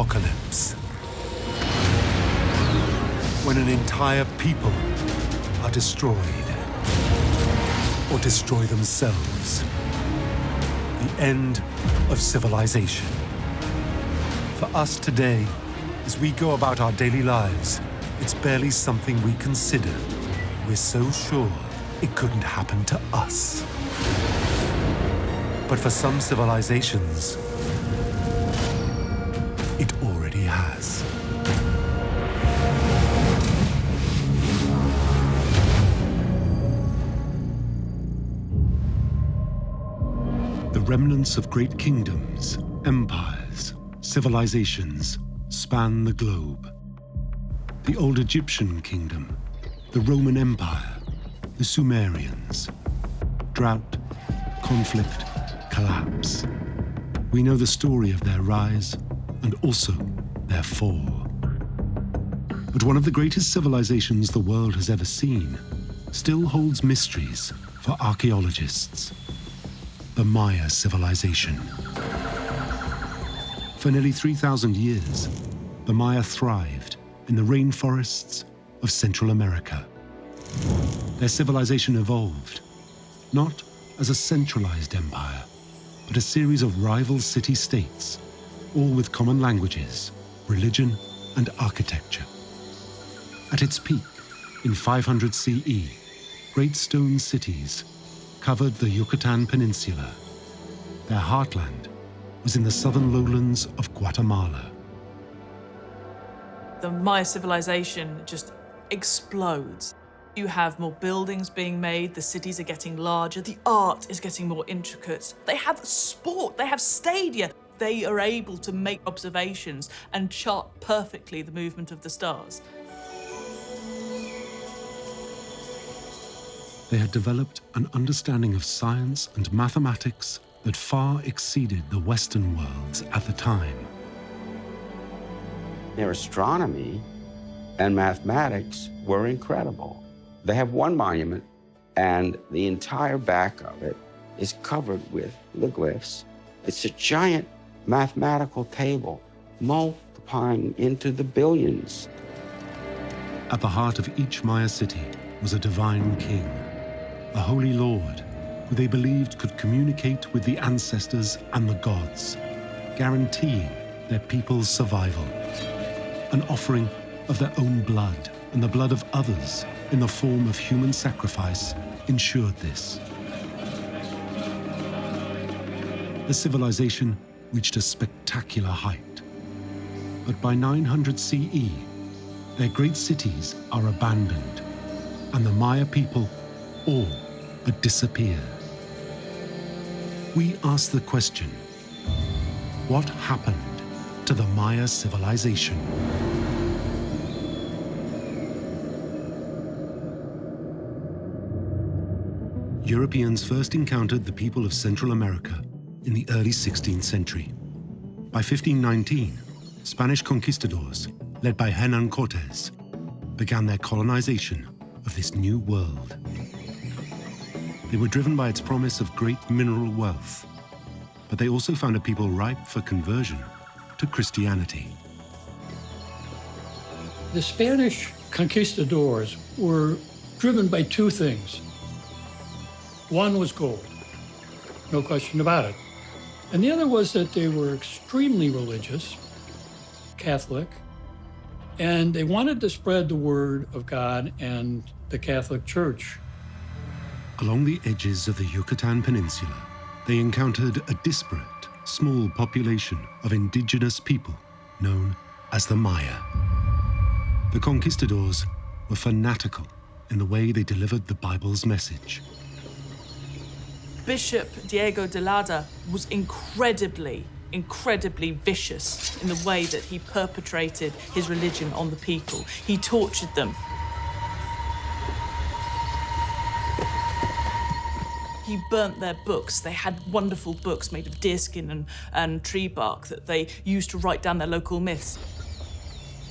apocalypse. When an entire people are destroyed or destroy themselves. The end of civilization. For us today, as we go about our daily lives, it's barely something we consider. We're so sure it couldn't happen to us. But for some civilizations, it already has. The remnants of great kingdoms, empires, civilizations span the globe. The old Egyptian kingdom, the Roman Empire, the Sumerians. Drought, conflict, collapse. We know the story of their rise and also their fall. But one of the greatest civilizations the world has ever seen still holds mysteries for archaeologists. The Maya civilization. For nearly 3,000 years, the Maya thrived in the rainforests of Central America. Their civilization evolved, not as a centralized empire, but a series of rival city-states, all with common languages, religion, and architecture. At its peak, in 500 CE, great stone cities covered the Yucatan Peninsula. Their heartland was in the southern lowlands of Guatemala. The Maya civilization just explodes. You have more buildings being made, the cities are getting larger, the art is getting more intricate. They have sport, they have stadia. They are able to make observations and chart perfectly the movement of the stars. They had developed an understanding of science and mathematics that far exceeded the Western world's at the time. Their astronomy and mathematics were incredible. They have one monument, and the entire back of it is covered with lithographs. It's a giant mathematical table, multiplying into the billions. At the heart of each Maya city was a divine king, a holy lord, who they believed could communicate with the ancestors and the gods, guaranteeing their people's survival. An offering of their own blood and the blood of others in the form of human sacrifice ensured this. The civilization reached a spectacular height. But by 900 CE, their great cities are abandoned, and the Maya people all but disappear. We ask the question, what happened to the Maya civilization? Europeans first encountered the people of Central America in the early 16th century. By 1519, Spanish conquistadors, led by Hernán Cortés, began their colonization of this new world. They were driven by its promise of great mineral wealth, but they also found a people ripe for conversion to Christianity. The Spanish conquistadors were driven by two things. One was gold, no question about it. And the other was that they were extremely religious, Catholic, and they wanted to spread the word of God and the Catholic Church. Along the edges of the Yucatan Peninsula, they encountered a disparate, small population of indigenous people known as the Maya. The conquistadors were fanatical in the way they delivered the Bible's message. Bishop Diego de Lada was incredibly vicious in the way that he perpetrated his religion on the people. He tortured them. He burnt their books. They had wonderful books made of deerskin and tree bark that they used to write down their local myths.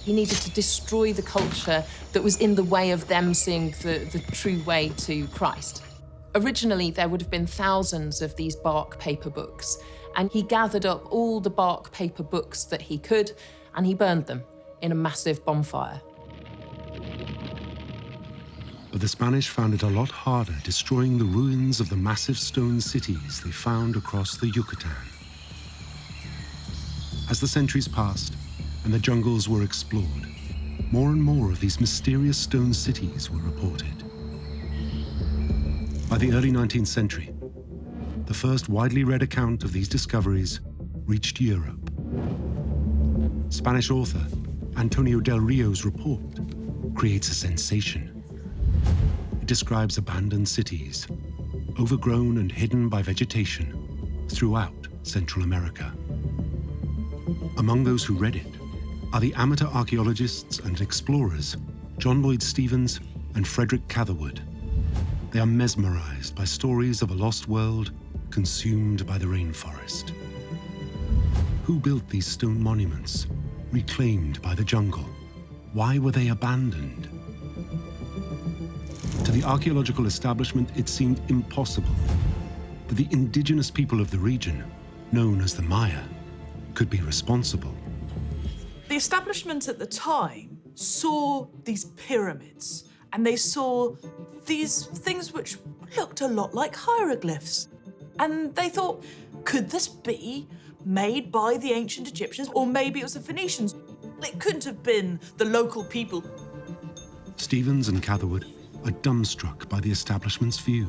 He needed to destroy the culture that was in the way of them seeing the true way to Christ. Originally, there would have been thousands of these bark paper books, and he gathered up all the bark paper books that he could and he burned them in a massive bonfire. But the Spanish found it a lot harder destroying the ruins of the massive stone cities they found across the Yucatan. As the centuries passed and the jungles were explored, more and more of these mysterious stone cities were reported. By the early 19th century, the first widely read account of these discoveries reached Europe. Spanish author Antonio del Rio's report creates a sensation. It describes abandoned cities, overgrown and hidden by vegetation throughout Central America. Among those who read it are the amateur archaeologists and explorers John Lloyd Stephens and Frederick Catherwood. They are mesmerized by stories of a lost world consumed by the rainforest. Who built these stone monuments, reclaimed by the jungle? Why were they abandoned? To the archaeological establishment, it seemed impossible that the indigenous people of the region, known as the Maya, could be responsible. The establishment at the time saw these pyramids, and they saw these things which looked a lot like hieroglyphs. And they thought, could this be made by the ancient Egyptians? Or maybe it was the Phoenicians. It couldn't have been the local people. Stephens and Catherwood are dumbstruck by the establishment's view.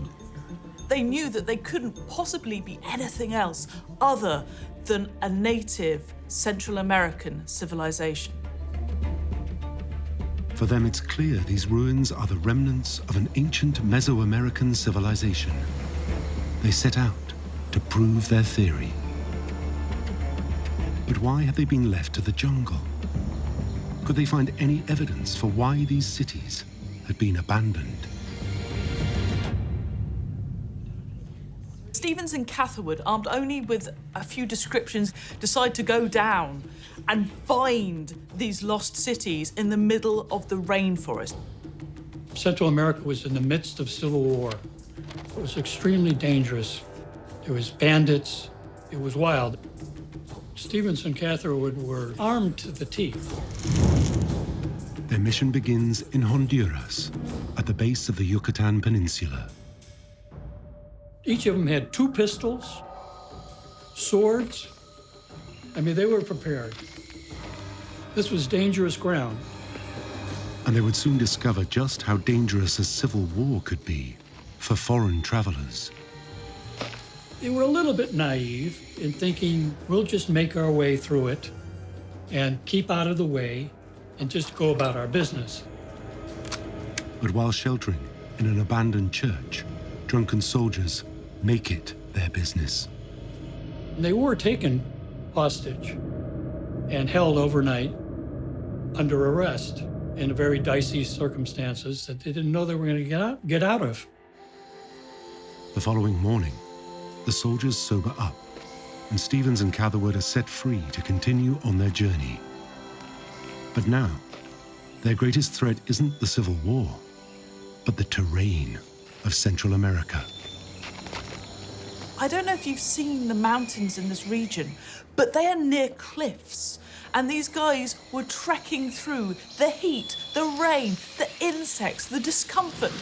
They knew that they couldn't possibly be anything else other than a native Central American civilization. For them, it's clear these ruins are the remnants of an ancient Mesoamerican civilization. They set out to prove their theory. But why have they been left to the jungle? Could they find any evidence for why these cities had been abandoned? Stephens and Catherwood, armed only with a few descriptions, decide to go down and find these lost cities in the middle of the rainforest. Central America was in the midst of civil war. It was extremely dangerous. There was bandits. It was wild. Stephens and Catherwood were armed to the teeth. Their mission begins in Honduras, at the base of the Yucatan Peninsula. Each of them had 2 pistols, swords. I mean, they were prepared. This was dangerous ground. And they would soon discover just how dangerous a civil war could be for foreign travelers. They were a little bit naive in thinking, we'll just make our way through it and keep out of the way and just go about our business. But while sheltering in an abandoned church, drunken soldiers make it their business. They were taken hostage and held overnight under arrest in very dicey circumstances that they didn't know they were going to get out of. The following morning, the soldiers sober up, and Stephens and Catherwood are set free to continue on their journey. But now, their greatest threat isn't the Civil War, but the terrain of Central America. I don't know if you've seen the mountains in this region, but they are near cliffs. And these guys were trekking through the heat, the rain, the insects, the discomfort.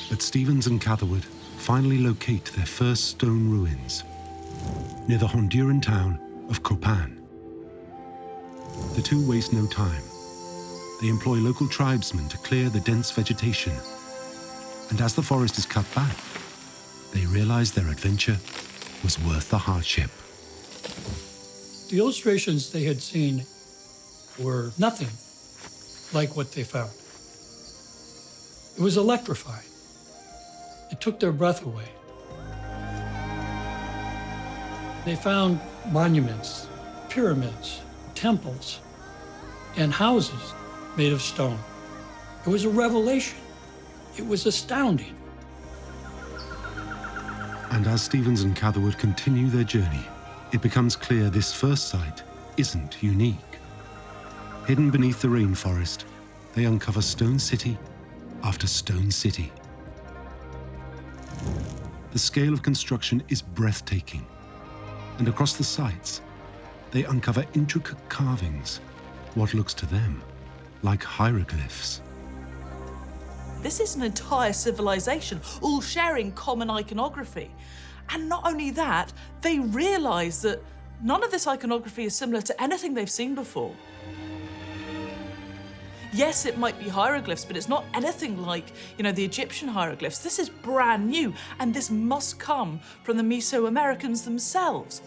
But Stephens and Catherwood finally locate their first stone ruins near the Honduran town of Copan. The two waste no time. They employ local tribesmen to clear the dense vegetation. And as the forest is cut back, they realize their adventure was worth the hardship. The illustrations they had seen were nothing like what they found. It was electrifying. It took their breath away. They found monuments, pyramids, temples, and houses made of stone. It was a revelation. It was astounding. And as Stephens and Catherwood continue their journey, it becomes clear this first site isn't unique. Hidden beneath the rainforest, they uncover stone city after stone city. The scale of construction is breathtaking, and across the sites, they uncover intricate carvings, what looks to them like hieroglyphs. This is an entire civilization, all sharing common iconography. And not only that, they realise that none of this iconography is similar to anything they've seen before. Yes, it might be hieroglyphs, but it's not anything like, the Egyptian hieroglyphs. This is brand new, and this must come from the Mesoamericans themselves.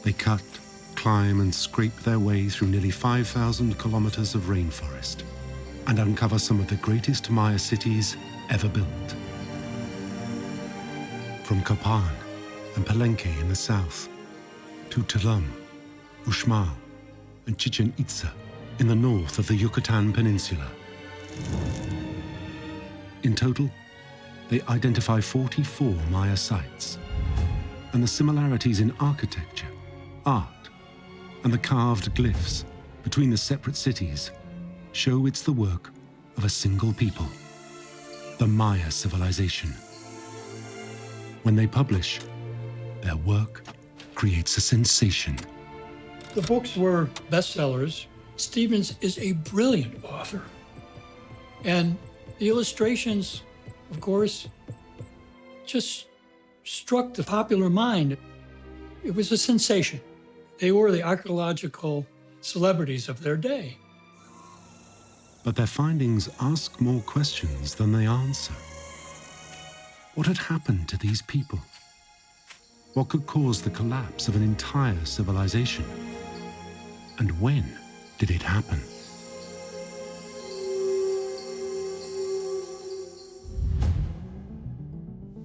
They cut, climb, and scrape their way through nearly 5,000 kilometers of rainforest and uncover some of the greatest Maya cities ever built. From Copan and Palenque in the south, to Tulum, Uxmal, and Chichen Itza in the north of the Yucatan Peninsula. In total, they identify 44 Maya sites, and the similarities in architecture, art, and the carved glyphs between the separate cities show it's the work of a single people, the Maya civilization. When they publish, their work creates a sensation. The books were bestsellers. Stevens is a brilliant author. And the illustrations, of course, just struck the popular mind. It was a sensation. They were the archaeological celebrities of their day. But their findings ask more questions than they answer. What had happened to these people? What could cause the collapse of an entire civilization? And when did it happen?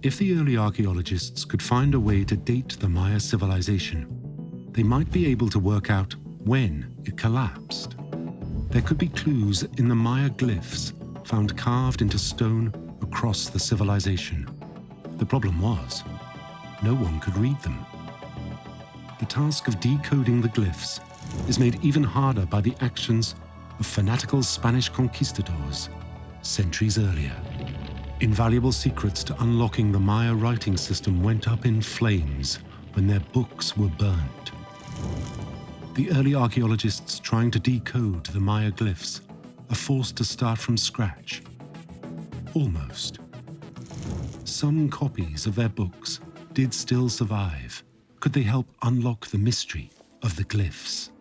If the early archaeologists could find a way to date the Maya civilization, they might be able to work out when it collapsed. There could be clues in the Maya glyphs found carved into stone across the civilization. The problem was, no one could read them. The task of decoding the glyphs is made even harder by the actions of fanatical Spanish conquistadors centuries earlier. Invaluable secrets to unlocking the Maya writing system went up in flames when their books were burnt. The early archaeologists trying to decode the Maya glyphs are forced to start from scratch. Almost. Some copies of their books did still survive. Could they help unlock the mystery of the glyphs?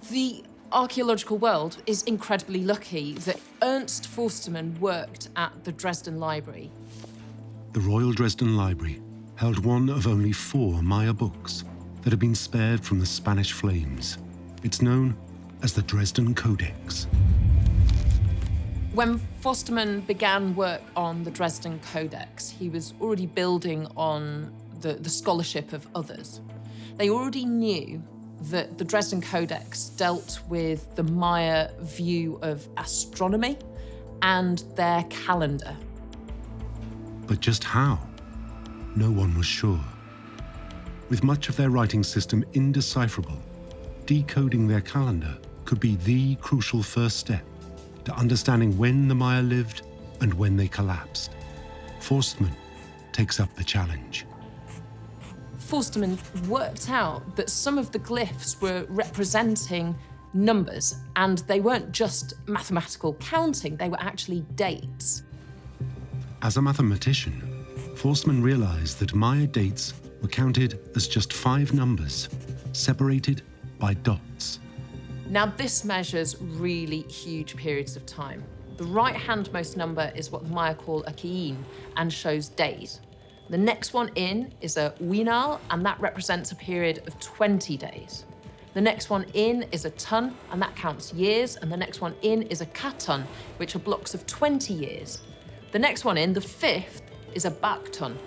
The archaeological world is incredibly lucky that Ernst Forstermann worked at the Dresden Library. The Royal Dresden Library held one of only 4 Maya books that had been spared from the Spanish flames. It's known as the Dresden Codex. When Forstermann began work on the Dresden Codex, he was already building on the scholarship of others. They already knew that the Dresden Codex dealt with the Maya view of astronomy and their calendar. But just how? No one was sure. With much of their writing system indecipherable, decoding their calendar could be the crucial first step to understanding when the Maya lived and when they collapsed. Forstermann takes up the challenge. Forstermann worked out that some of the glyphs were representing numbers, and they weren't just mathematical counting, they were actually dates. As a mathematician, Forstermann realized that Maya dates were counted as just 5 numbers, separated by dots. Now, this measures really huge periods of time. The right-handmost number is what the Maya call a ki'in and shows days. The next one in is a winal, and that represents a period of 20 days. The next one in is a ton, and that counts years, and the next one in is a katon, which are blocks of 20 years. The next one in, the 5th, is a bakton,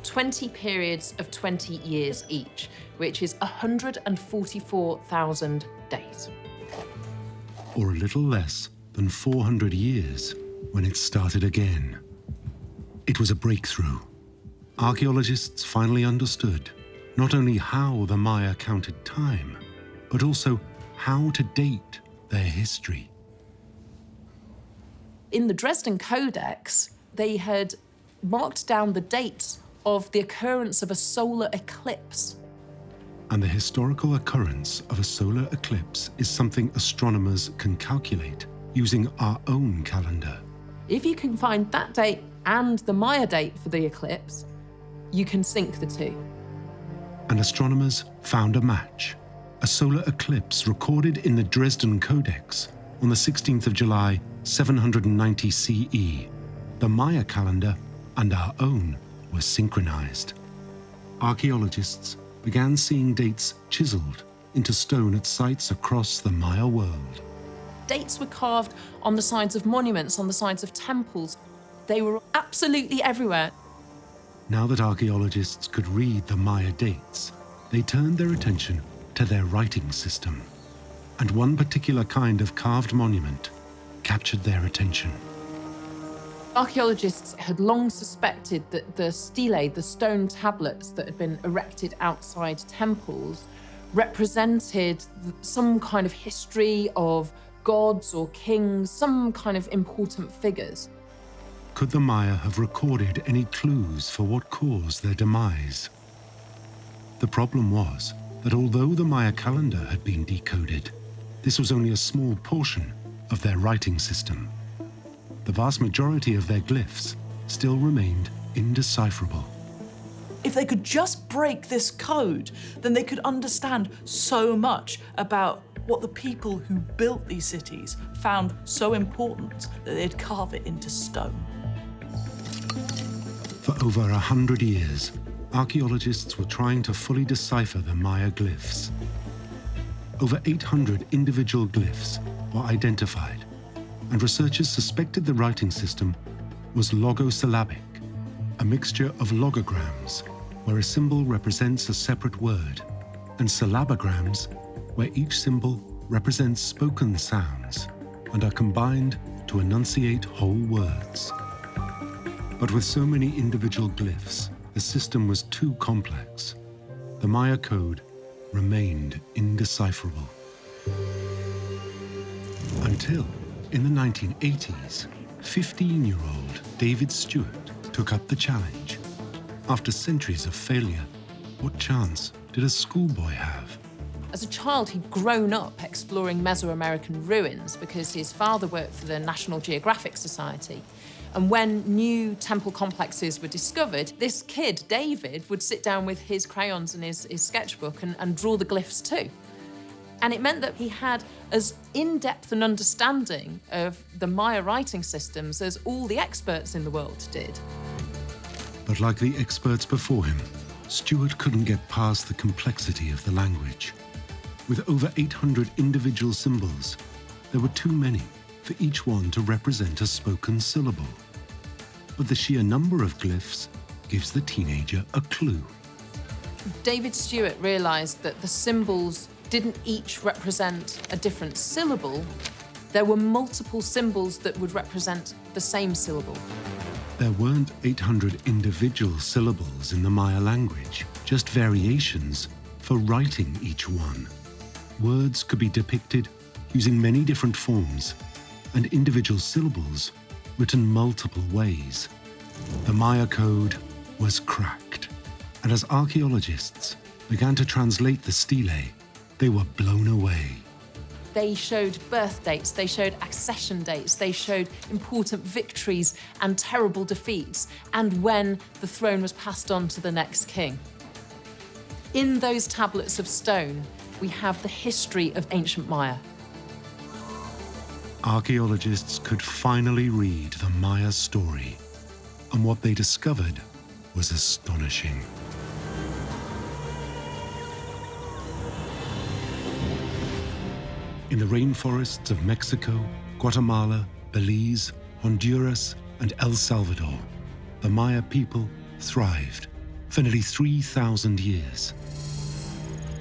20 periods of 20 years each, which is 144,000 days. Or a little less than 400 years when it started again. It was a breakthrough. Archaeologists finally understood not only how the Maya counted time, but also how to date their history. In the Dresden Codex, they had marked down the dates of the occurrence of a solar eclipse. and the historical occurrence of a solar eclipse is something astronomers can calculate using our own calendar. If you can find that date and the Maya date for the eclipse, you can sync the two. And astronomers found a match. A solar eclipse recorded in the Dresden Codex on the 16th of July, 790 CE. The Maya calendar and our own were synchronized. Archaeologists began seeing dates chiseled into stone at sites across the Maya world. Dates were carved on the sides of monuments, on the sides of temples. They were absolutely everywhere. Now that archaeologists could read the Maya dates, they turned their attention to their writing system. And one particular kind of carved monument captured their attention. Archaeologists had long suspected that the stelae, the stone tablets that had been erected outside temples, represented some kind of history of gods or kings, some kind of important figures. Could the Maya have recorded any clues for what caused their demise? The problem was that although the Maya calendar had been decoded, this was only a small portion of their writing system. The vast majority of their glyphs still remained indecipherable. If they could just break this code, then they could understand so much about what the people who built these cities found so important that they'd carve it into stone. For over 100 years, archaeologists were trying to fully decipher the Maya glyphs. Over 800 individual glyphs were identified, and researchers suspected the writing system was logosyllabic, a mixture of logograms, where a symbol represents a separate word, and syllabograms, where each symbol represents spoken sounds and are combined to enunciate whole words. But with so many individual glyphs, the system was too complex. The Maya code remained indecipherable. Until, in the 1980s, 15-year-old David Stewart took up the challenge. After centuries of failure, what chance did a schoolboy have? As a child, he'd grown up exploring Mesoamerican ruins because his father worked for the National Geographic Society. And when new temple complexes were discovered, this kid, David, would sit down with his crayons and his sketchbook and draw the glyphs too. And it meant that he had as in-depth an understanding of the Maya writing systems as all the experts in the world did. But like the experts before him, Stewart couldn't get past the complexity of the language. With over 800 individual symbols, there were too many for each one to represent a spoken syllable. But the sheer number of glyphs gives the teenager a clue. David Stewart realised that the symbols didn't each represent a different syllable. There were multiple symbols that would represent the same syllable. There weren't 800 individual syllables in the Maya language, just variations for writing each one. Words could be depicted using many different forms, and individual syllables written multiple ways. The Maya code was cracked, and as archaeologists began to translate the stelae, they were blown away. They showed birth dates, they showed accession dates, they showed important victories and terrible defeats, and when the throne was passed on to the next king. In those tablets of stone, we have the history of ancient Maya. Archaeologists could finally read the Maya story, and what they discovered was astonishing. In the rainforests of Mexico, Guatemala, Belize, Honduras, and El Salvador, the Maya people thrived for nearly 3,000 years.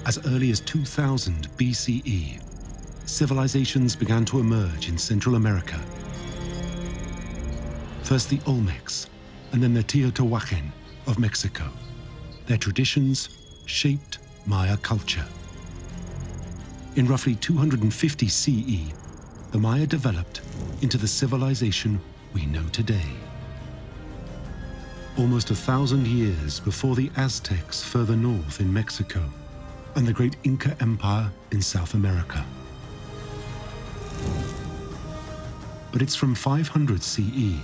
As early as 2000 BCE, civilizations began to emerge in Central America. First the Olmecs, and then the Teotihuacan of Mexico. Their traditions shaped Maya culture. In roughly 250 CE, the Maya developed into the civilization we know today. Almost 1,000 years before the Aztecs further north in Mexico, and the great Inca Empire in South America. But it's from 500 CE,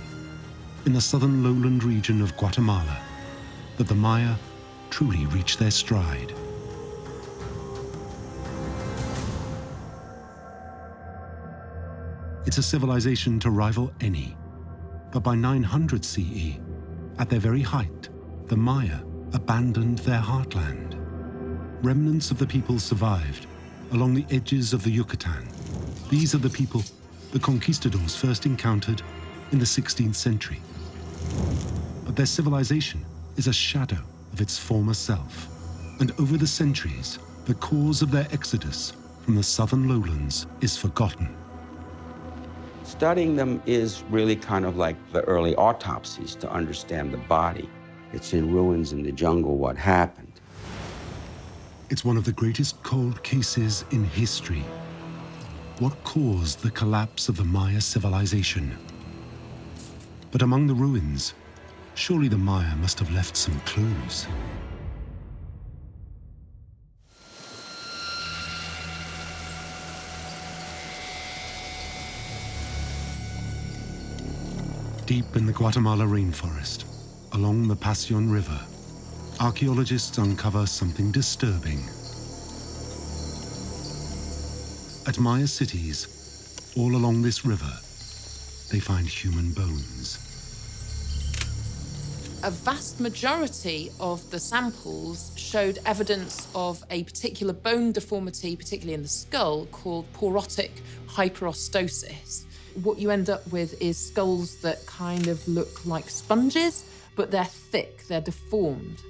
in the southern lowland region of Guatemala, that the Maya truly reached their stride. It's a civilization to rival any, but by 900 CE, at their very height, the Maya abandoned their heartland. Remnants of the people survived along the edges of the Yucatan. These are the people the conquistadors first encountered in the 16th century. But their civilization is a shadow of its former self, and over the centuries, the cause of their exodus from the southern lowlands is forgotten. Studying them is really kind of like the early autopsies to understand the body. It's in ruins in the jungle, what happened. It's one of the greatest cold cases in history. What caused the collapse of the Maya civilization? But among the ruins, surely the Maya must have left some clues. Deep in the Guatemala rainforest, along the Pasión River, archaeologists uncover something disturbing. At Maya cities, all along this river, they find human bones. A vast majority of the samples showed evidence of a particular bone deformity, particularly in the skull, called porotic hyperostosis. What you end up with is skulls that kind of look like sponges, but they're thick, they're deformed.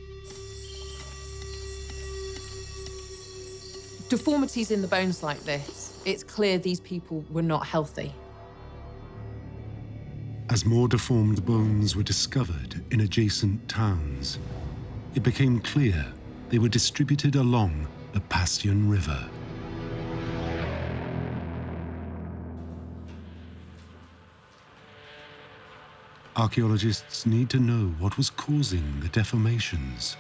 Deformities in the bones like this, it's clear these people were not healthy. As more deformed bones were discovered in adjacent towns, it became clear they were distributed along the Pasión River. Archaeologists need to know what was causing the deformations.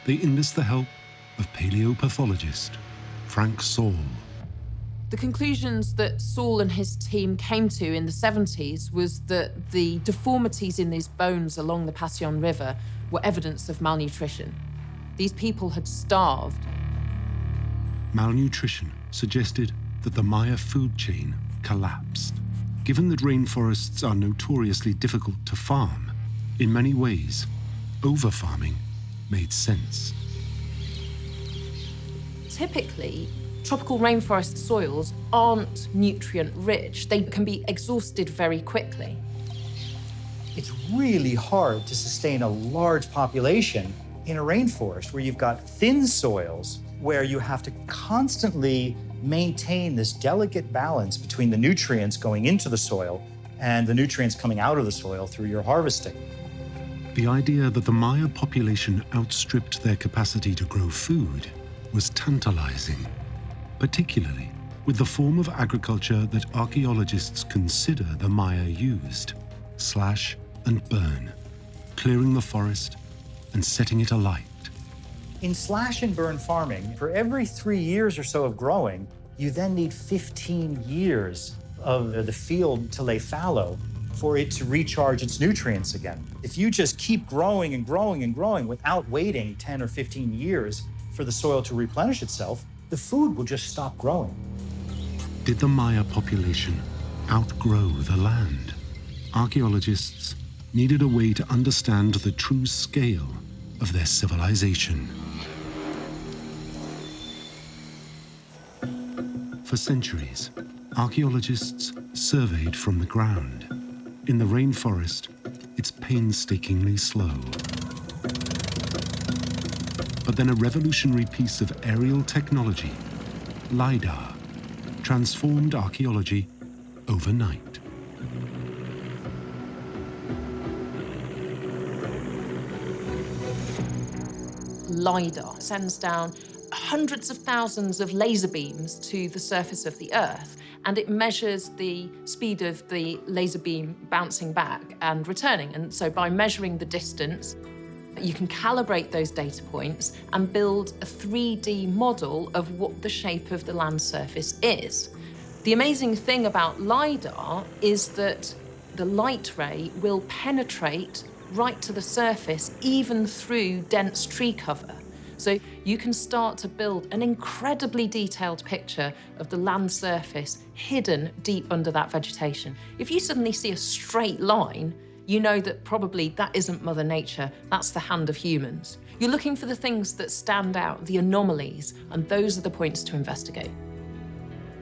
They enlist the help of paleopathologist Frank Saul. The conclusions that Saul and his team came to in the 70s was that the deformities in these bones along the Pasión River were evidence of malnutrition. These people had starved. Malnutrition suggested that the Maya food chain collapsed. Given that rainforests are notoriously difficult to farm, in many ways, over-farming made sense. Typically, tropical rainforest soils aren't nutrient-rich. They can be exhausted very quickly. It's really hard to sustain a large population in a rainforest where you've got thin soils, where you have to constantly maintain this delicate balance between the nutrients going into the soil and the nutrients coming out of the soil through your harvesting. The idea that the Maya population outstripped their capacity to grow food was tantalizing, particularly with the form of agriculture that archaeologists consider the Maya used: slash and burn, clearing the forest and setting it alight. In slash and burn farming, for every 3 years or so of growing, you then need 15 years of the field to lay fallow for it to recharge its nutrients again. If you just keep growing and growing and growing without waiting 10 or 15 years for the soil to replenish itself, the food will just stop growing. Did the Maya population outgrow the land? Archaeologists needed a way to understand the true scale of their civilization. For centuries, archaeologists surveyed from the ground. In the rainforest, it's painstakingly slow. But then a revolutionary piece of aerial technology, LiDAR, transformed archaeology overnight. LiDAR sends down hundreds of thousands of laser beams to the surface of the Earth, and it measures the speed of the laser beam bouncing back and returning. And so by measuring the distance, You can calibrate those data points and build a 3D model of what the shape of the land surface is. The amazing thing about LiDAR is that the light ray will penetrate right to the surface, even through dense tree cover. So you can start to build an incredibly detailed picture of the land surface hidden deep under that vegetation. If you suddenly see a straight line, you know that probably that isn't Mother Nature, that's the hand of humans. You're looking for the things that stand out, the anomalies, and those are the points to investigate.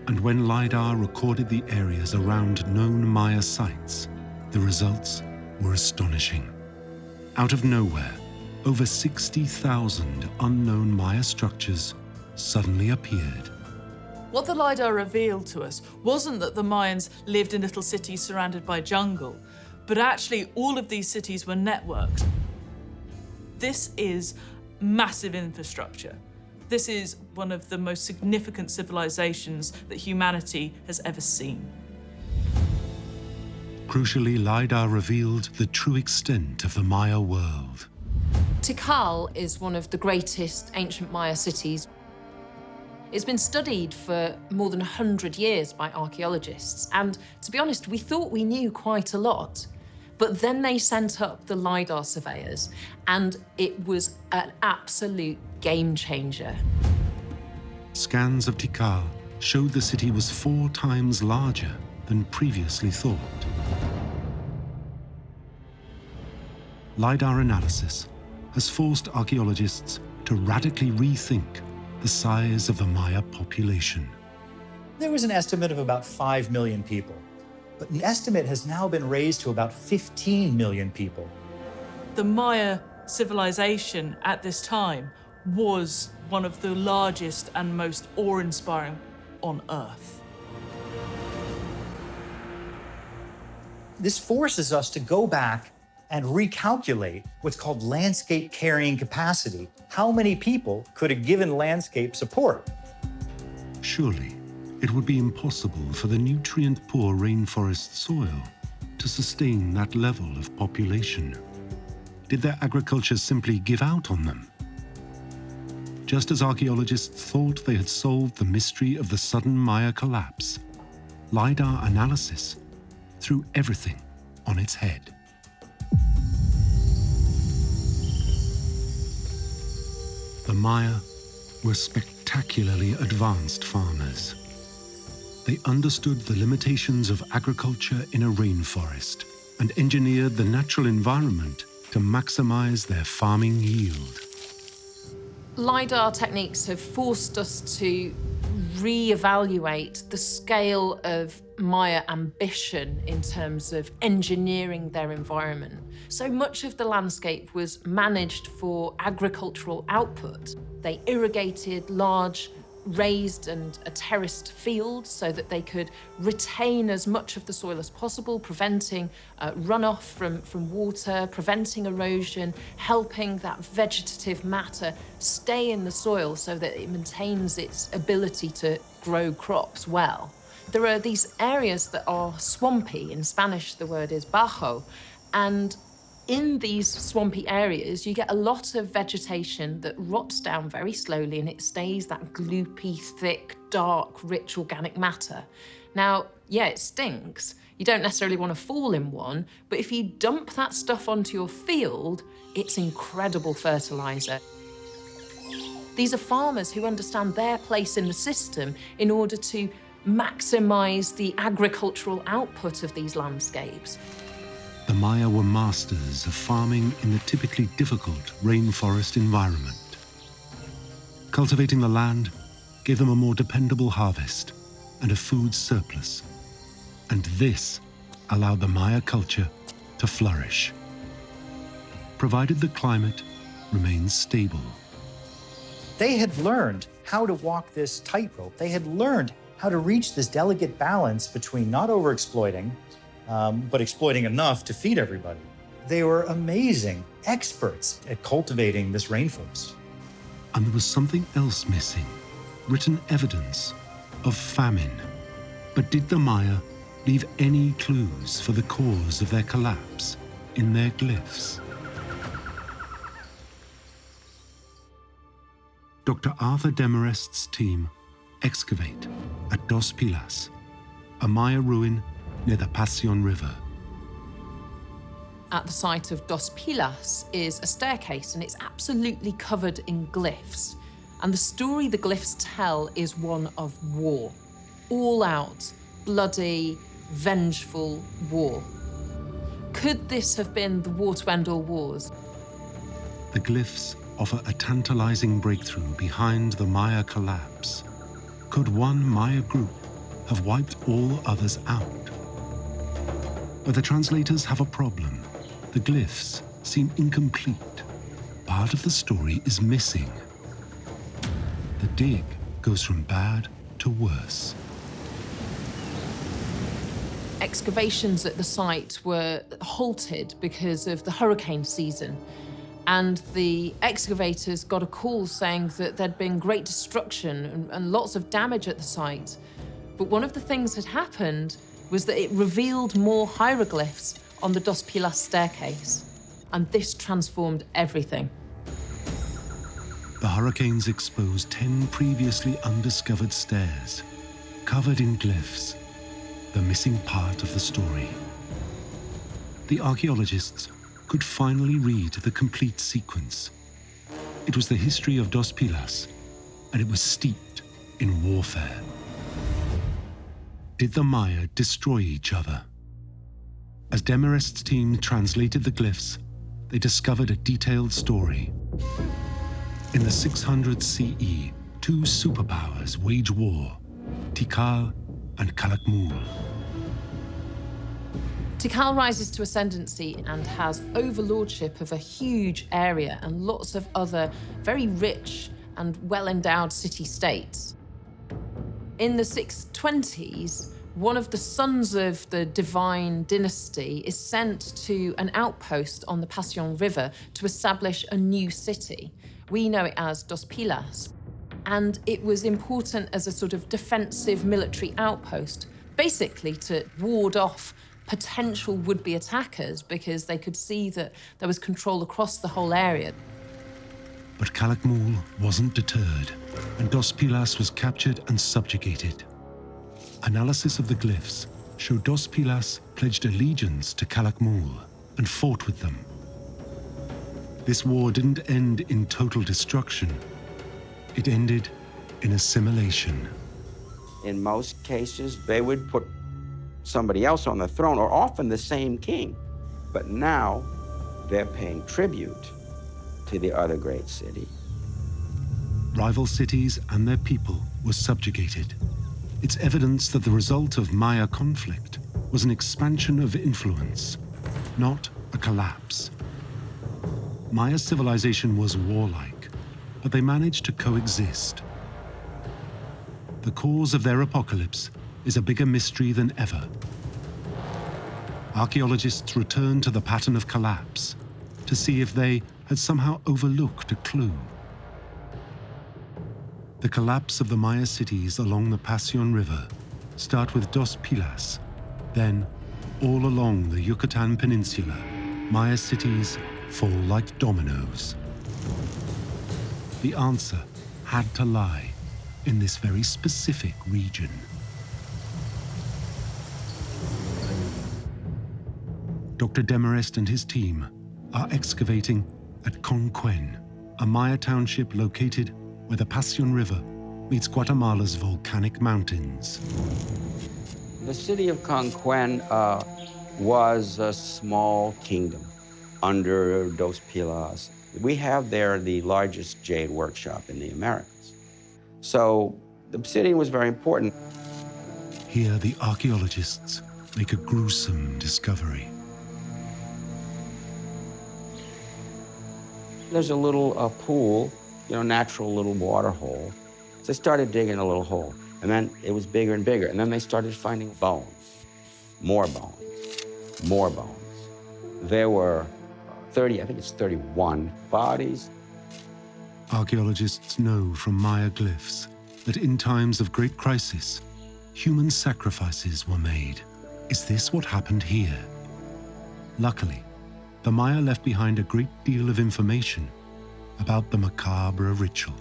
And when LiDAR recorded the areas around known Maya sites, the results were astonishing. Out of nowhere, over 60,000 unknown Maya structures suddenly appeared. What the LiDAR revealed to us wasn't that the Mayans lived in little cities surrounded by jungle, but actually all of these cities were networked. This is massive infrastructure. This is one of the most significant civilizations that humanity has ever seen. Crucially, LiDAR revealed the true extent of the Maya world. Tikal is one of the greatest ancient Maya cities. It's been studied for more than 100 years by archaeologists, and to be honest, we thought we knew quite a lot. But then they sent up the LiDAR surveyors, and it was an absolute game changer. Scans of Tikal showed the city was 4 times larger than previously thought. LiDAR analysis has forced archaeologists to radically rethink the size of the Maya population. There was an estimate of about 5 million people, but the estimate has now been raised to about 15 million people. The Maya civilization at this time was one of the largest and most awe-inspiring on Earth. This forces us to go back and recalculate what's called landscape carrying capacity. How many people could a given landscape support? Surely, it would be impossible for the nutrient-poor rainforest soil to sustain that level of population. Did their agriculture simply give out on them? Just as archaeologists thought they had solved the mystery of the sudden Maya collapse, LiDAR analysis threw everything on its head. The Maya were spectacularly advanced farmers. They understood the limitations of agriculture in a rainforest and engineered the natural environment to maximize their farming yield. LiDAR techniques have forced us to re-evaluate the scale of Maya ambition in terms of engineering their environment. So much of the landscape was managed for agricultural output. They irrigated large raised and terraced fields so that they could retain as much of the soil as possible, preventing runoff from water, preventing erosion, helping that vegetative matter stay in the soil so that it maintains its ability to grow crops well. There are these areas that are swampy. In Spanish, the word is bajo, and in these swampy areas, you get a lot of vegetation that rots down very slowly and it stays that gloopy, thick, dark, rich organic matter. Now, yeah, it stinks. You don't necessarily want to fall in one, but if you dump that stuff onto your field, it's incredible fertilizer. These are farmers who understand their place in the system in order to maximize the agricultural output of these landscapes. The Maya were masters of farming in the typically difficult rainforest environment. Cultivating the land gave them a more dependable harvest and a food surplus. And this allowed the Maya culture to flourish, provided the climate remains stable. They had learned how to walk this tightrope. They had learned how to reach this delicate balance between not overexploiting, but exploiting enough to feed everybody. They were amazing experts at cultivating this rainforest. And there was something else missing, written evidence of famine. But did the Maya leave any clues for the cause of their collapse in their glyphs? Dr. Arthur Demarest's team excavate at Dos Pilas, a Maya ruin near the Passion River. At the site of Dos Pilas is a staircase, and it's absolutely covered in glyphs. And the story the glyphs tell is one of war. All out, bloody, vengeful war. Could this have been the war to end all wars? The glyphs offer a tantalizing breakthrough behind the Maya collapse. Could one Maya group have wiped all others out? But the translators have a problem. The glyphs seem incomplete. Part of the story is missing. The dig goes from bad to worse. Excavations at the site were halted because of the hurricane season. And the excavators got a call saying that there'd been great destruction and lots of damage at the site. But one of the things that happened was that it revealed more hieroglyphs on the Dos Pilas staircase. And this transformed everything. The hurricanes exposed 10 previously undiscovered stairs, covered in glyphs, the missing part of the story. The archaeologists could finally read the complete sequence. It was the history of Dos Pilas, and it was steeped in warfare. Did the Maya destroy each other? As Demarest's team translated the glyphs, they discovered a detailed story. In the 600 CE, two superpowers wage war, Tikal and Calakmul. Tikal rises to ascendancy and has overlordship of a huge area and lots of other very rich and well-endowed city-states. In the 620s, one of the sons of the divine dynasty is sent to an outpost on the Passion River to establish a new city. We know it as Dos Pilas. And it was important as a sort of defensive military outpost, basically to ward off potential would-be attackers because they could see that there was control across the whole area. But Calakmul wasn't deterred, and Dos Pilas was captured and subjugated. Analysis of the glyphs showed Dos Pilas pledged allegiance to Calakmul and fought with them. This war didn't end in total destruction. It ended in assimilation. In most cases, they would put somebody else on the throne, or often the same king. But now, they're paying tribute to the other great city. Rival cities and their people were subjugated. It's evidence that the result of Maya conflict was an expansion of influence, not a collapse. Maya civilization was warlike, but they managed to coexist. The cause of their apocalypse is a bigger mystery than ever. Archaeologists return to the pattern of collapse to see if they had somehow overlooked a clue. The collapse of the Maya cities along the Passion River start with Dos Pilas. Then, all along the Yucatan Peninsula, Maya cities fall like dominoes. The answer had to lie in this very specific region. Dr. Demarest and his team are excavating at Conquen, a Maya township located where the Passion River meets Guatemala's volcanic mountains. The city of Conquen was a small kingdom under Dos Pilas. We have there the largest jade workshop in the Americas. So the city was very important. Here, the archaeologists make a gruesome discovery. There's a little pool, natural little water hole. So they started digging a little hole, and then it was bigger and bigger, and then they started finding bones, more bones, more bones. There were 31 bodies. Archaeologists know from Maya glyphs that in times of great crisis, human sacrifices were made. Is this what happened here? Luckily, the Maya left behind a great deal of information about the macabre ritual.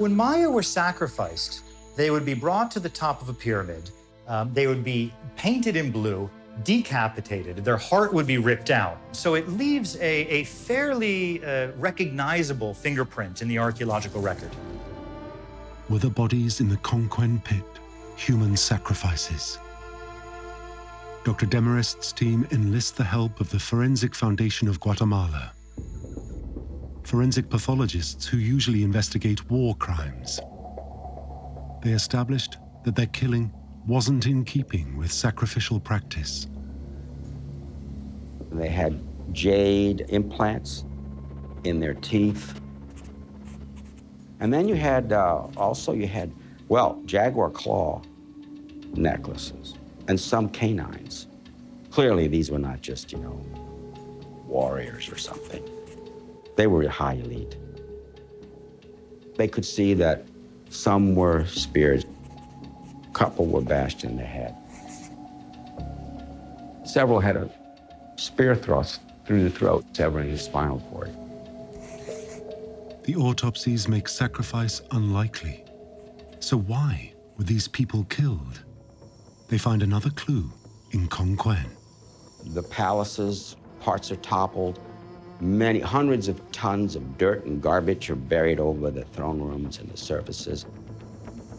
When Maya were sacrificed, they would be brought to the top of a pyramid. They would be painted in blue, decapitated. Their heart would be ripped out. So it leaves a fairly recognizable fingerprint in the archaeological record. Were the bodies in the Conquen pit human sacrifices? Dr. Demarest's team enlist the help of the Forensic Foundation of Guatemala, forensic pathologists who usually investigate war crimes. They established that their killing wasn't in keeping with sacrificial practice. They had jade implants in their teeth. And then you had, jaguar claw necklaces and some canines. Clearly, these were not just, warriors or something. They were high elite. They could see that some were speared, a couple were bashed in the head. Several had a spear thrust through the throat, severing the spinal cord. The autopsies make sacrifice unlikely. So why were these people killed? They find another clue in Conquen. The palaces, parts are toppled. Hundreds of tons of dirt and garbage are buried over the throne rooms and the surfaces.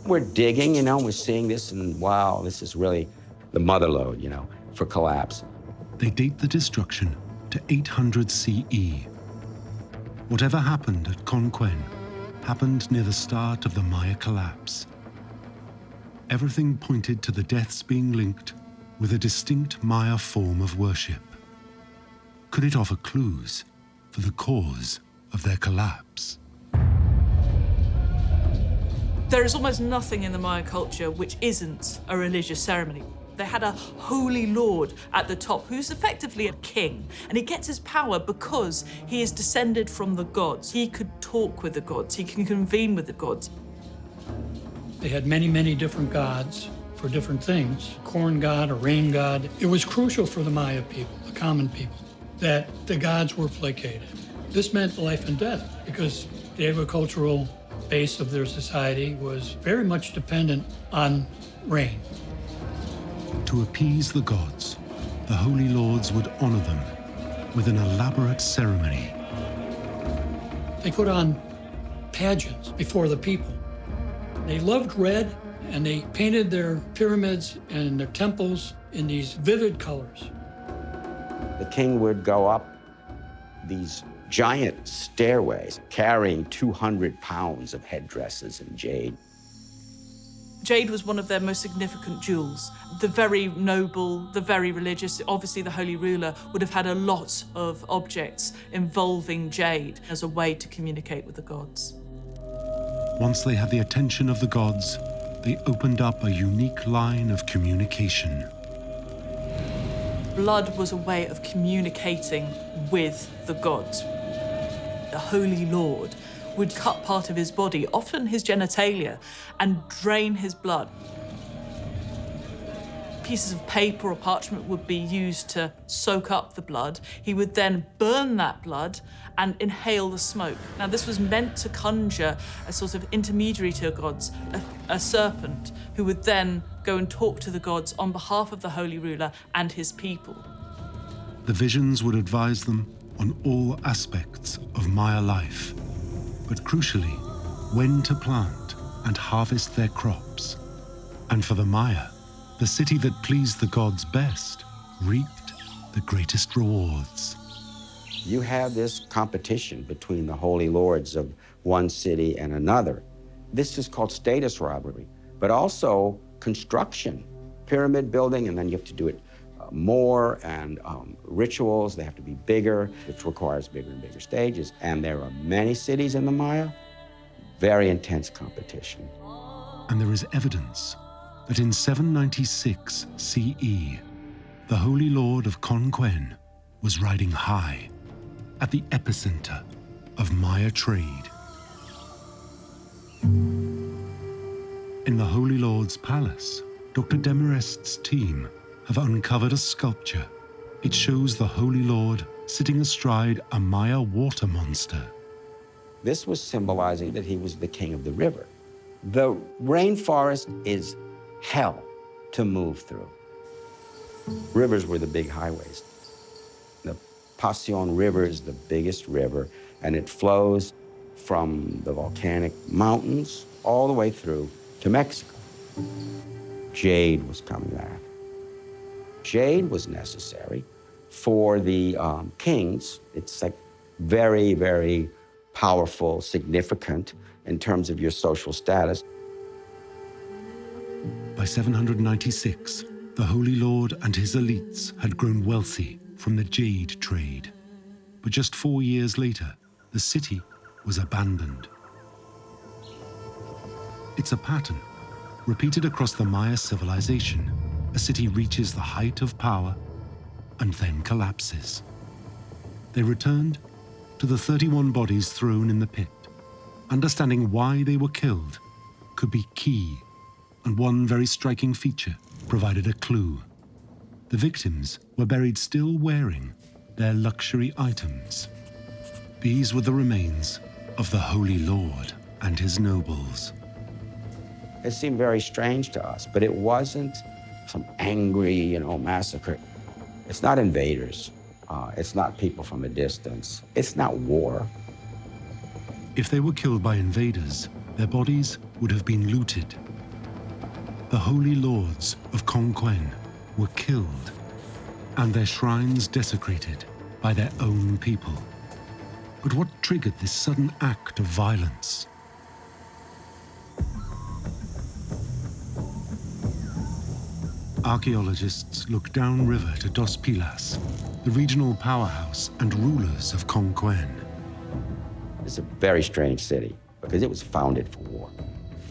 We're digging, we're seeing this, and wow, this is really the mother lode, for collapse. They date the destruction to 800 CE. Whatever happened at Conquen happened near the start of the Maya collapse. Everything pointed to the deaths being linked with a distinct Maya form of worship. Could it offer clues for the cause of their collapse? There is almost nothing in the Maya culture which isn't a religious ceremony. They had a holy lord at the top who's effectively a king, and he gets his power because he is descended from the gods. He could talk with the gods, he can convene with the gods. They had many, many different gods for different things. Corn god, a rain god. It was crucial for the Maya people, the common people, that the gods were placated. This meant life and death because the agricultural base of their society was very much dependent on rain. To appease the gods, the holy lords would honor them with an elaborate ceremony. They put on pageants before the people. They loved red, and they painted their pyramids and their temples in these vivid colors. The king would go up these giant stairways carrying 200 pounds of headdresses and jade. Jade was one of their most significant jewels. The very noble, the very religious, obviously the holy ruler would have had a lot of objects involving jade as a way to communicate with the gods. Once they had the attention of the gods, they opened up a unique line of communication. Blood was a way of communicating with the gods. The Holy Lord would cut part of his body, often his genitalia, and drain his blood. Pieces of paper or parchment would be used to soak up the blood. He would then burn that blood and inhale the smoke. Now, this was meant to conjure a sort of intermediary to the gods, a serpent, who would then go and talk to the gods on behalf of the holy ruler and his people. The visions would advise them on all aspects of Maya life, but crucially, when to plant and harvest their crops. And for the Maya, the city that pleased the gods best reaped the greatest rewards. You have this competition between the holy lords of one city and another. This is called status robbery, but also construction, pyramid building, and then you have to do it more, and rituals, they have to be bigger, which requires bigger and bigger stages. And there are many cities in the Maya, very intense competition. And there is evidence that in 796 CE, the Holy Lord of Conquen was riding high at the epicenter of Maya trade. In the Holy Lord's palace, Dr. Demarest's team have uncovered a sculpture. It shows the Holy Lord sitting astride a Maya water monster. This was symbolizing that he was the king of the river. The rainforest is hell to move through. Rivers were the big highways. The Passion River is the biggest river, and it flows from the volcanic mountains all the way through to Mexico. Jade was coming there. Jade was necessary for the kings. It's like very, very powerful, significant in terms of your social status. By 796, the Holy Lord and his elites had grown wealthy from the jade trade. But just 4 years later, the city was abandoned. It's a pattern repeated across the Maya civilization. A city reaches the height of power and then collapses. They returned to the 31 bodies thrown in the pit. Understanding why they were killed could be key, and one very striking feature provided a clue. The victims were buried still wearing their luxury items. These were the remains of the Holy Lord and his nobles. It seemed very strange to us, but it wasn't some angry, massacre. It's not invaders. It's not people from a distance. It's not war. If they were killed by invaders, their bodies would have been looted. The holy lords of Conquén were killed, and their shrines desecrated by their own people. But what triggered this sudden act of violence? Archaeologists look downriver to Dos Pilas, the regional powerhouse and rulers of Conquén. It's a very strange city because it was founded for war.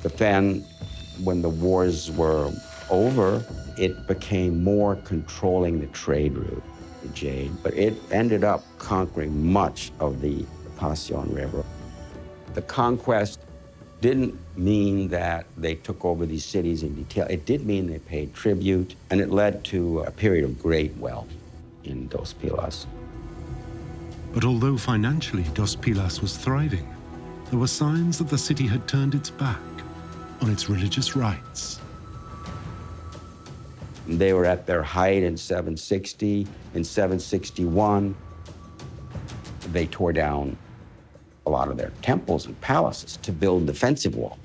But then when the wars were over, it became more controlling the trade route, the jade, but it ended up conquering much of the Passion River. The conquest didn't mean that they took over these cities in detail. It did mean they paid tribute, and it led to a period of great wealth in Dos Pilas. But although financially Dos Pilas was thriving, there were signs that the city had turned its back on its religious rites. They were at their height in 760. In 761, they tore down a lot of their temples and palaces to build defensive walls.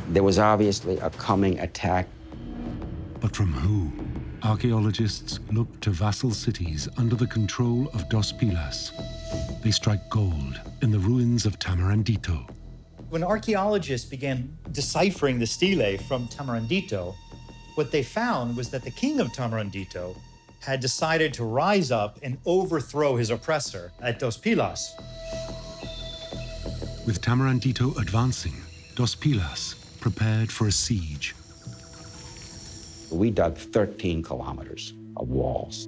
There was obviously a coming attack. But from who? Archaeologists look to vassal cities under the control of Dos Pilas. They strike gold in the ruins of Tamarandito. When archaeologists began deciphering the stele from Tamarandito, what they found was that the king of Tamarandito had decided to rise up and overthrow his oppressor at Dos Pilas. With Tamarandito advancing, Dos Pilas prepared for a siege. We dug 13 kilometers of walls.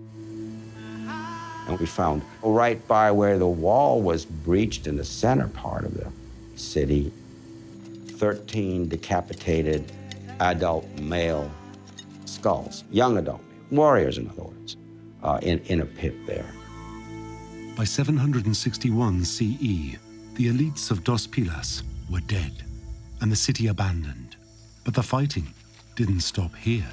And we found right by where the wall was breached in the center part of the city, 13 decapitated adult male skulls, young adult warriors, in other words, in a pit there. By 761 CE, the elites of Dos Pilas were dead and the city abandoned. But the fighting didn't stop here.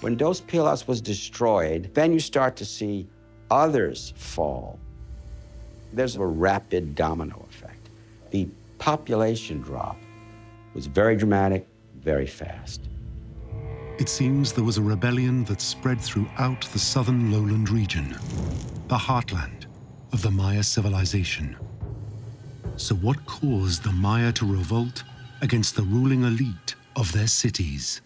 When Dos Pilas was destroyed, then you start to see others fall. There's a rapid domino effect. The population drop was very dramatic, very fast. It seems there was a rebellion that spread throughout the southern lowland region, the heartland of the Maya civilization. So what caused the Maya to revolt against the ruling elite of their cities?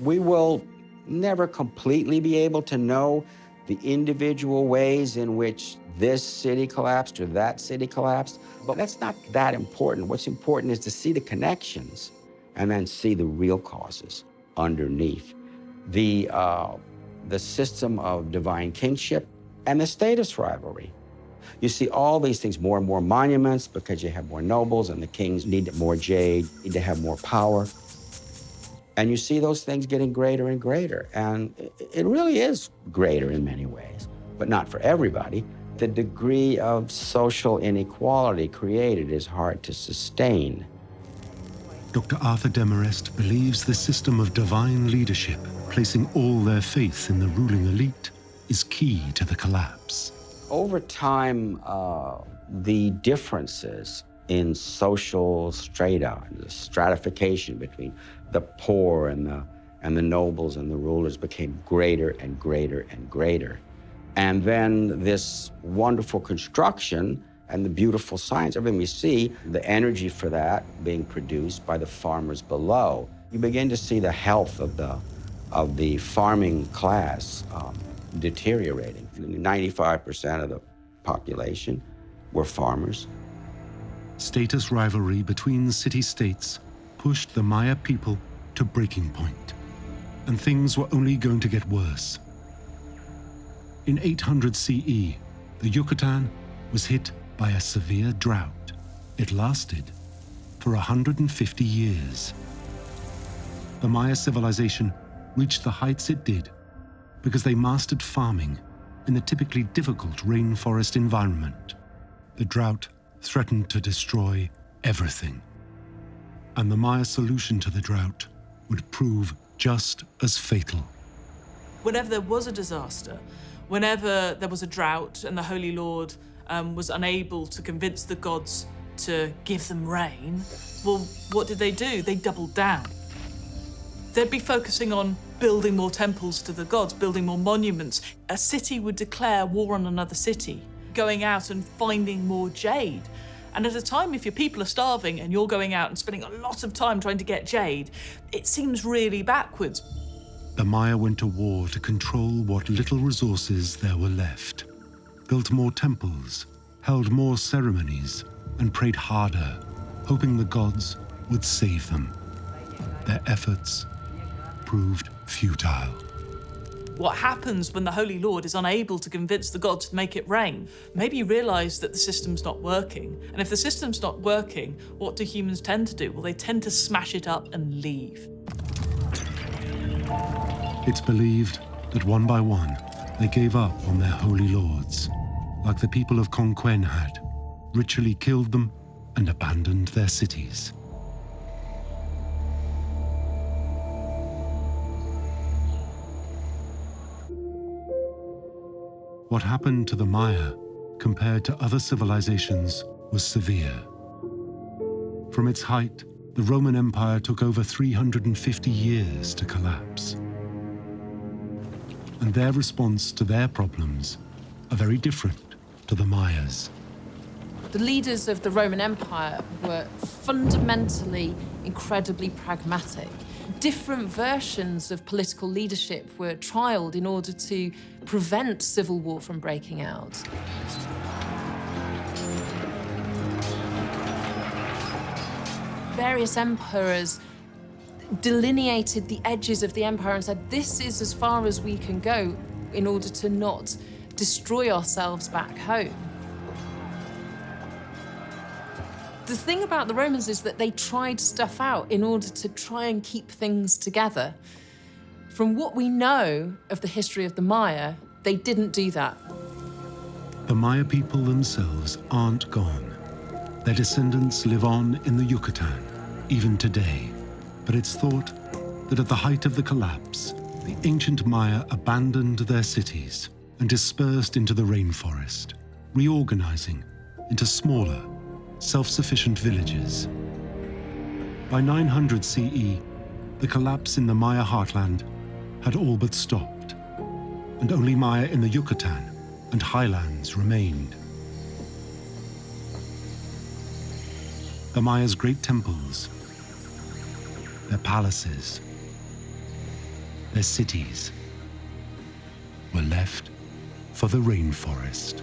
We will never completely be able to know the individual ways in which this city collapsed or that city collapsed, but that's not that important. What's important is to see the connections and then see the real causes underneath. The system of divine kingship and the status rivalry. You see all these things, more and more monuments because you have more nobles and the kings need more jade, need to have more power. And you see those things getting greater and greater. And it really is greater in many ways, but not for everybody. The degree of social inequality created is hard to sustain. Dr. Arthur Demarest believes the system of divine leadership, placing all their faith in the ruling elite, is key to the collapse. Over time, the differences in social strata, the stratification between the poor and the nobles and the rulers became greater and greater and greater. And then this wonderful construction and the beautiful science, everything we see, the energy for that being produced by the farmers below. You begin to see the health of the farming class deteriorating. 95% of the population were farmers. Status rivalry between city-states pushed the Maya people to breaking point, and things were only going to get worse. In 800 CE, the Yucatan was hit by a severe drought. It lasted for 150 years. The Maya civilization reached the heights it did because they mastered farming in the typically difficult rainforest environment. The drought threatened to destroy everything, and the Maya solution to the drought would prove just as fatal. Whenever there was a disaster, whenever there was a drought and the Holy Lord was unable to convince the gods to give them rain, well, what did they do? They doubled down. They'd be focusing on building more temples to the gods, building more monuments. A city would declare war on another city, going out and finding more jade. And at a time, if your people are starving and you're going out and spending a lot of time trying to get jade, it seems really backwards. The Maya went to war to control what little resources there were left, built more temples, held more ceremonies, and prayed harder, hoping the gods would save them. Their efforts proved futile. What happens when the Holy Lord is unable to convince the gods to make it rain? Maybe you realise that the system's not working. And if the system's not working, what do humans tend to do? Well, they tend to smash it up and leave. It's believed that one by one, they gave up on their holy lords, like the people of Conquén had, ritually killed them and abandoned their cities. What happened to the Maya, compared to other civilizations, was severe. From its height, the Roman Empire took over 350 years to collapse. And their response to their problems are very different to the Mayas. The leaders of the Roman Empire were fundamentally incredibly pragmatic. Different versions of political leadership were trialled in order to prevent civil war from breaking out. Various emperors delineated the edges of the empire and said, this is as far as we can go in order to not destroy ourselves back home. The thing about the Romans is that they tried stuff out in order to try and keep things together. From what we know of the history of the Maya, they didn't do that. The Maya people themselves aren't gone. Their descendants live on in the Yucatan, even today. But it's thought that at the height of the collapse, the ancient Maya abandoned their cities and dispersed into the rainforest, reorganizing into smaller, self-sufficient villages. By 900 CE, the collapse in the Maya heartland had all but stopped, and only Maya in the Yucatan and highlands remained. The Maya's great temples, their palaces, their cities were left for the rainforest.